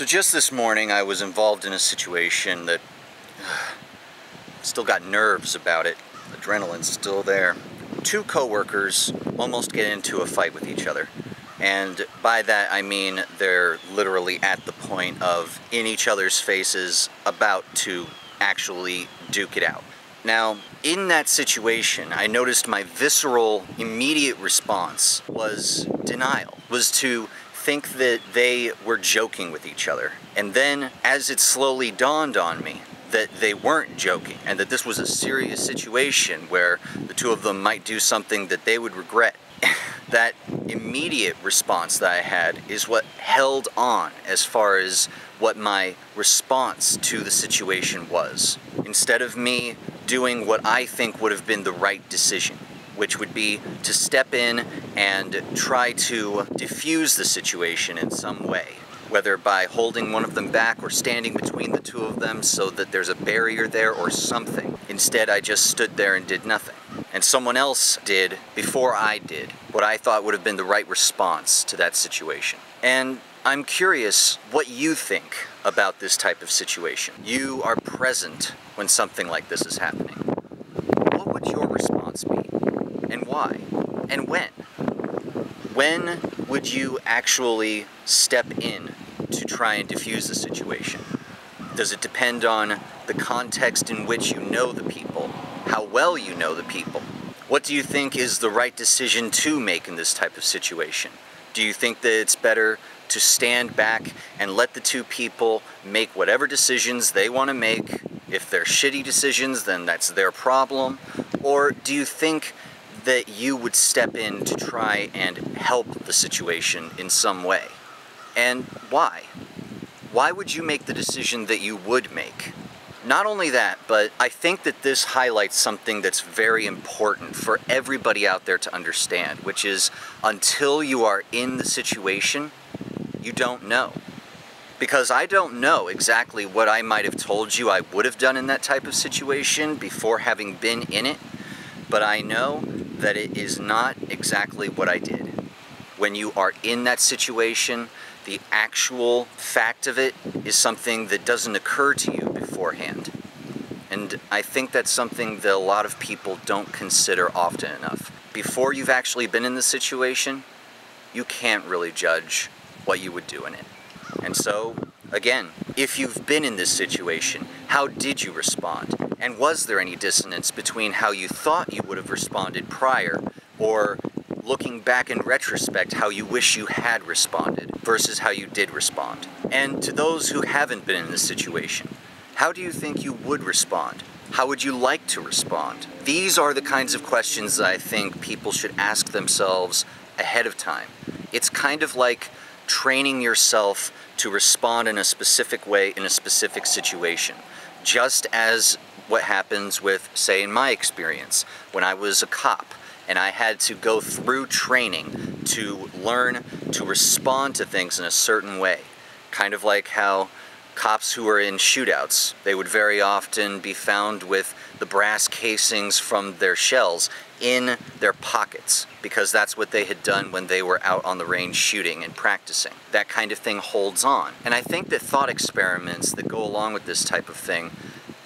So just this morning I was involved in a situation that still got nerves about it. Adrenaline's still there. Two coworkers almost get into a fight with each other. And by that I mean they're literally at the point of in each other's faces about to actually duke it out. Now, in that situation, I noticed my visceral, immediate response was denial, was to think that they were joking with each other. And then, as it slowly dawned on me that they weren't joking, and that this was a serious situation where the two of them might do something that they would regret, that immediate response that I had is what held on as far as what my response to the situation was. Instead of me doing what I think would have been the right decision, which would be to step in and try to diffuse the situation in some way, whether by holding one of them back or standing between the two of them so that there's a barrier there or something. Instead, I just stood there and did nothing. And someone else did, before I did, what I thought would have been the right response to that situation. And I'm curious what you think about this type of situation. You are present when something like this is happening. What would your response be? And why? And when? When would you actually step in to try and diffuse the situation? Does it depend on the context in which you know the people? How well you know the people? What do you think is the right decision to make in this type of situation? Do you think that it's better to stand back and let the two people make whatever decisions they want to make? If they're shitty decisions, then that's their problem. Or do you think that you would step in to try and help the situation in some way? And why? Why would you make the decision that you would make? Not only that, but I think that this highlights something that's very important for everybody out there to understand, which is until you are in the situation, you don't know. Because I don't know exactly what I might have told you I would have done in that type of situation before having been in it, but I know that it is not exactly what I did. When you are in that situation, the actual fact of it is something that doesn't occur to you beforehand. And I think that's something that a lot of people don't consider often enough. Before you've actually been in the situation, you can't really judge what you would do in it. And so, again, if you've been in this situation, how did you respond? And was there any dissonance between how you thought you would have responded prior, or looking back in retrospect, how you wish you had responded versus how you did respond? And to those who haven't been in this situation, how do you think you would respond? How would you like to respond? These are the kinds of questions that I think people should ask themselves ahead of time. It's kind of like training yourself to respond in a specific way in a specific situation. Just as what happens with, say in my experience, when I was a cop and I had to go through training to learn to respond to things in a certain way. Kind of like how cops who were in shootouts, they would very often be found with the brass casings from their shells in their pockets, because that's what they had done when they were out on the range shooting and practicing. That kind of thing holds on. And I think that thought experiments that go along with this type of thing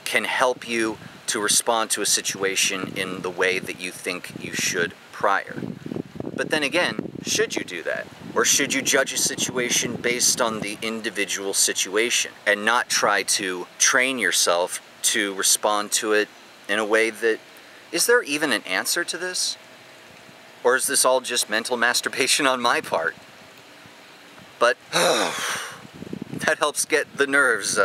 can help you to respond to a situation in the way that you think you should prior. But then again, should you do that? Or should you judge a situation based on the individual situation and not try to train yourself to respond to it in a way that... Is there even an answer to this? Or is this all just mental masturbation on my part? But that helps get the nerves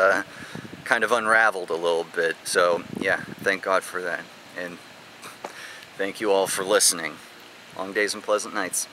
kind of unraveled a little bit. So yeah, thank God for that. And thank you all for listening. Long days and pleasant nights.